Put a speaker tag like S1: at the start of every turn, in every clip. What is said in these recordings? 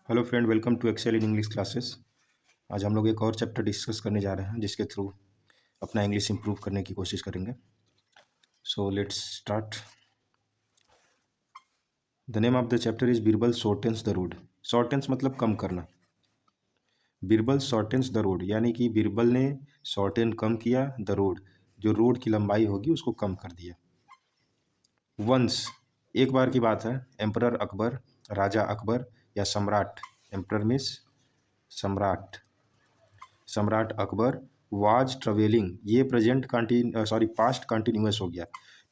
S1: Hello friend, welcome to Excel in English classes. आज हम लोग एक और चैप्टर डिस्कस करने जा रहे हैं जिसके थ्रू अपना इंग्लिश इंप्रूव करने की कोशिश करेंगे। So let's start. The name of the chapter is Birbal shortens the road. Shortens मतलब कम करना। बीरबल शॉर्टेंस द रोड यानी कि बीरबल ने शॉर्टेन कम किया द रोड, जो रोड की लंबाई होगी उसको कम कर दिया। वंस एक बार की बात है, एम्परर अकबर, राजा अकबर या सम्राट, एम्परर मीन्स सम्राट, सम्राट अकबर वाज ट्रेवलिंग, ये प्रेजेंट पास्ट कंटिन्यूअस हो गया।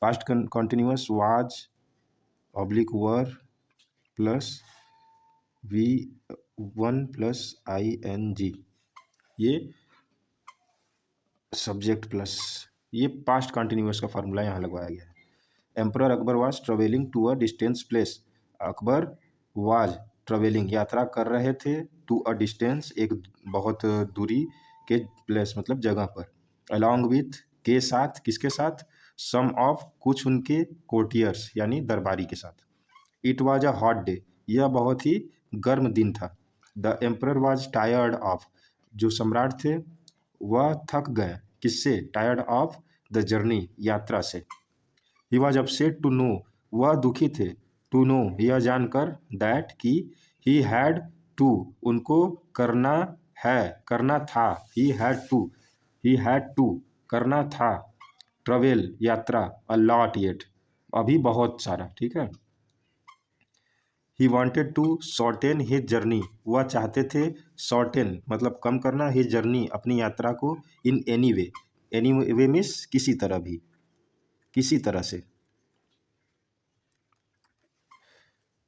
S1: Past continuous was oblique were plus V one plus I N G, ये सब्जेक्ट प्लस, ये पास्ट कंटिन्यूअस का फार्मूला यहाँ लगवाया गया है। Emperor Akbar was travelling to a distance place, Akbar was travelling यात्रा कर रहे थे, टू अ डिस्टेंस एक बहुत दूरी के प्लेस मतलब जगह पर, अलॉन्ग विथ के साथ, किसके साथ, सम ऑफ कुछ उनके कोर्टियर्स यानी दरबारी के साथ। It was a hot day, यह बहुत ही गर्म दिन था। The emperor was tired of, जो सम्राट थे वह थक गए, किससे, टायर्ड ऑफ द जर्नी, यात्रा से। He was upset to know, वह दुखी थे, टू नो यह जानकर, दैट कि, ही हैड टू उनको करना है, करना था, ही हैड टू करना था, ट्रेवल यात्रा, अ लॉट येट अभी बहुत सारा, ठीक है। He wanted to shorten his journey, वह चाहते थे, शॉर्टेन मतलब कम करना, हिज जर्नी अपनी यात्रा को, इन एनी वे मीन्स किसी तरह भी, किसी तरह से।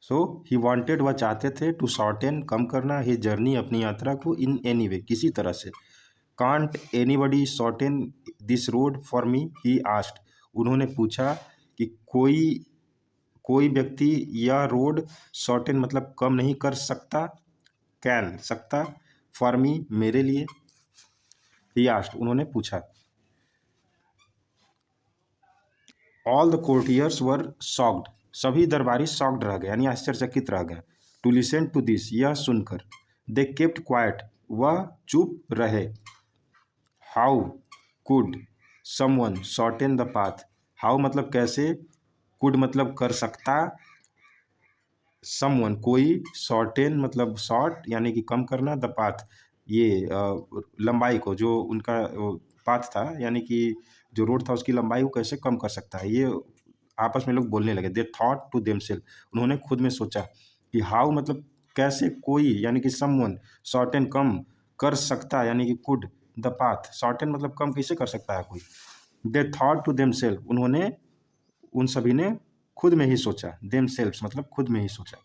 S1: सो ही वांटेड, वह चाहते थे, टू शॉर्टेन कम करना, ही जर्नी अपनी यात्रा को, इन एनी वे किसी तरह से। Can't anybody shorten this road for me, he asked, उन्होंने पूछा कि कोई व्यक्ति यह रोड शॉर्टेन मतलब कम नहीं कर सकता, कैन सकता, फॉर मी मेरे लिए, ही आस्क्ड उन्होंने पूछा। All the courtiers were shocked, सभी दरबारी शॉक्ड रह गए यानी आश्चर्यचकित रह गए। टू लिसन टू दिस, यह सुनकर। दे केप्ट क्वाइट, वह चुप रहे। How could someone shorten the path, how मतलब कैसे, कुड मतलब कर सकता, समवन कोई, शॉर्टेन मतलब शॉर्ट यानी कि कम करना, द पाथ ये लंबाई को, जो उनका पाथ था यानी कि जो रोड था उसकी लंबाई को कैसे कम कर सकता है, ये आपस में लोग बोलने लगे। दे थॉट टू देमसेल्फ, उन्होंने खुद में सोचा कि हाउ मतलब कैसे कोई यानी कि समवन शॉर्टेन कम कर सकता यानी कि कुड द पाथ, शॉर्टेन मतलब कम कैसे कर सकता है कोई। दे थॉट टू देमसेल्फ, उन्होंने उन सभी ने खुद में ही सोचा, देमसेल्व्स मतलब खुद में ही सोचा।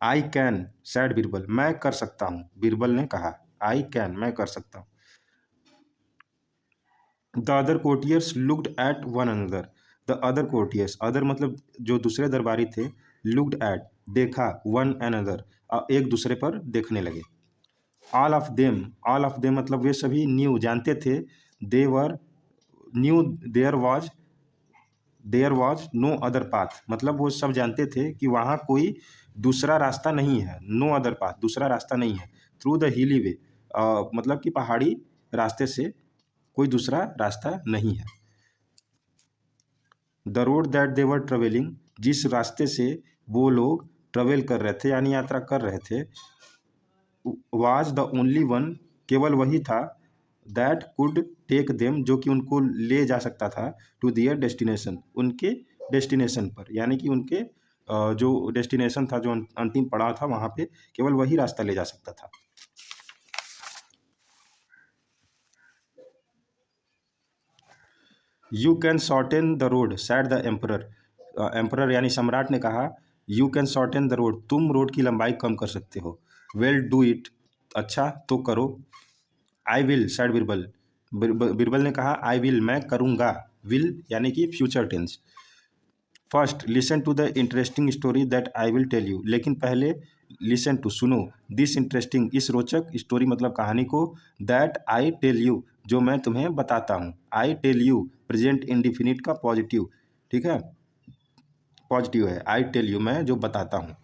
S1: आई कैन सैड बीरबल, मैं कर सकता हूँ, बीरबल ने कहा, आई कैन मैं कर सकता हूँ। The other courtiers looked at one another, the other courtiers, other मतलब जो दूसरे दरबारी थे, लुक्ड एट देखा, वन अनदर एक दूसरे पर देखने लगे। ऑल ऑफ देम मतलब वे सभी न्यू जानते थे, they were knew, there was no other path मतलब वो सब जानते थे कि वहाँ कोई दूसरा रास्ता नहीं है, नो अदर पाथ दूसरा रास्ता नहीं है, थ्रू द हिली वे मतलब कि पहाड़ी रास्ते से कोई दूसरा रास्ता नहीं है। The road that they were travelling, जिस रास्ते से वो लोग ट्रेवल कर रहे थे यानी यात्रा कर रहे थे, वाज द ओनली वन केवल वही था, दैट कुड टेक देम जो कि उनको ले जा सकता था, टू दियर डेस्टिनेशन उनके डेस्टिनेशन पर यानी कि उनके जो डेस्टिनेशन था, जो अंतिम पड़ाव था, वहाँ पे केवल वही रास्ता ले जा सकता था। You can shorten the road sad the emperor, emperor यानी सम्राट ने कहा, you can shorten the road, तुम रोड की लंबाई कम कर सकते हो। वेल डू इट, अच्छा तो करो। I will said Birbal, Birbal ने कहा, आई विल मैं करूँगा, विल यानी कि future tense. First listen to the interesting story that I will tell you, लेकिन पहले लिसन टू सुनो, दिस इंटरेस्टिंग इस रोचक, स्टोरी मतलब कहानी को, दैट आई टेल यू जो मैं तुम्हें बताता हूँ। I tell you present indefinite का पॉजिटिव, ठीक है, पॉजिटिव है, आई टेल यू मैं जो बताता हूँ।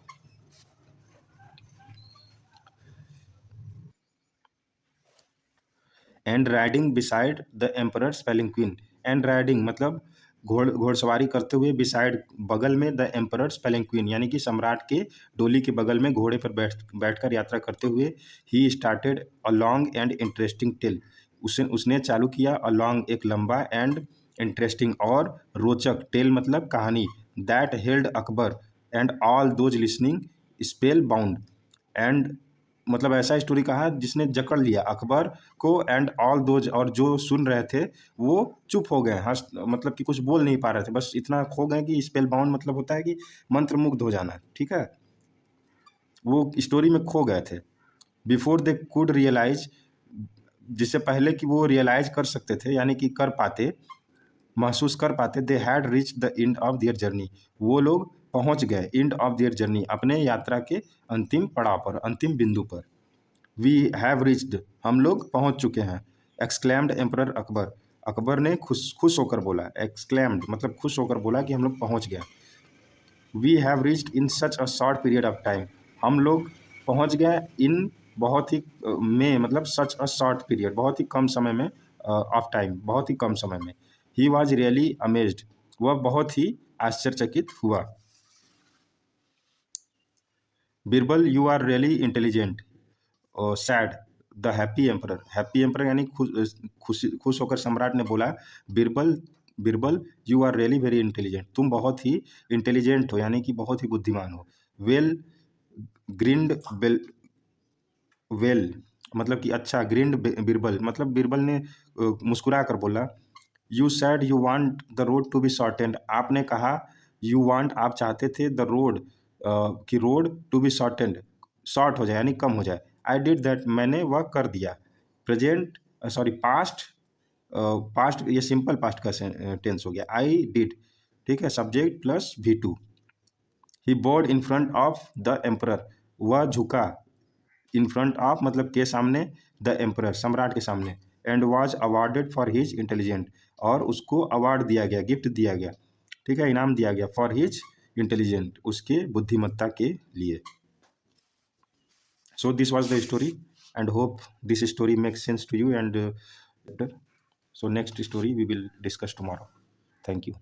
S1: And riding beside the emperor's palanquin. And riding मतलब घोड़सवारी करते हुए, बिसाइड बगल में, द एम्परर्स पैलिंक्विन यानी कि सम्राट के डोली के बगल में घोड़े पर बैठकर यात्रा करते हुए, he started a long and interesting tale. उसने चालू किया अ लॉन्ग एक लंबा, एंड इंटरेस्टिंग और रोचक, टेल मतलब कहानी, that held Akbar and all those listening spell bound. And मतलब ऐसा स्टोरी कहा जिसने जकड़ लिया अकबर को एंड ऑल दोज, और जो सुन रहे थे वो चुप हो गए, हंस मतलब कि कुछ बोल नहीं पा रहे थे, बस इतना खो गए कि स्पेल बाउंड मतलब होता है कि मंत्रमुग्ध हो जाना, ठीक है, वो स्टोरी में खो गए थे। बिफोर दे कुड रियलाइज, जिससे पहले कि वो रियलाइज कर सकते थे यानी कि कर पाते, महसूस कर पाते, they had reach the end of their journey, वो लोग पहुंच गए एंड ऑफ देयर जर्नी, अपने यात्रा के अंतिम पड़ाव पर, अंतिम बिंदु पर। वी हैव रीच्ड, हम लोग पहुंच चुके हैं। एक्सक्लेम्ड एम्परर अकबर, अकबर ने खुश खुश होकर बोला, एक्सक्लेम्ड मतलब खुश होकर बोला कि हम लोग पहुंच गए। We have reached in such a short period of time, हम लोग पहुंच गए इन बहुत ही में मतलब सच अ शॉर्ट पीरियड, बहुत ही कम समय में, ऑफ टाइम बहुत ही कम समय में। ही वॉज रियली अमेज्ड, वह बहुत ही आश्चर्यचकित हुआ। Birbal you are really intelligent, said the happy emperor, happy emperor यानी खुश होकर सम्राट ने बोला, Birbal Birbal you are really very intelligent, तुम बहुत ही इंटेलिजेंट हो यानी कि बहुत ही बुद्धिमान हो। वेल ग्रिंड बेल, वेल मतलब कि अच्छा, ग्रिंड बिरबल मतलब बिरबल ने मुस्कुरा कर बोला, you said you want the road to be shortened, आपने कहा यू वांट आप चाहते थे, द रोड कि road to be shortened short हो जाए यानी कम हो जाए। आई डिड दैट, मैंने वह कर दिया। प्रेजेंट सॉरी पास्ट, पास्ट ये सिंपल पास्ट का टेंस हो गया, आई डिड, ठीक है, subject plus V2। He board in front of the emperor, वह झुका, इन फ्रंट ऑफ मतलब के सामने, द एम्परर सम्राट के सामने, and was awarded for his intelligent, और उसको अवार्ड दिया गया, गिफ्ट दिया गया, ठीक है, इनाम दिया गया, फॉर हिज इंटेलिजेंट, उसके बुद्धिमत्ता के लिए। So this was the story and hope this story makes sense to you and so next story we will discuss tomorrow. Thank you.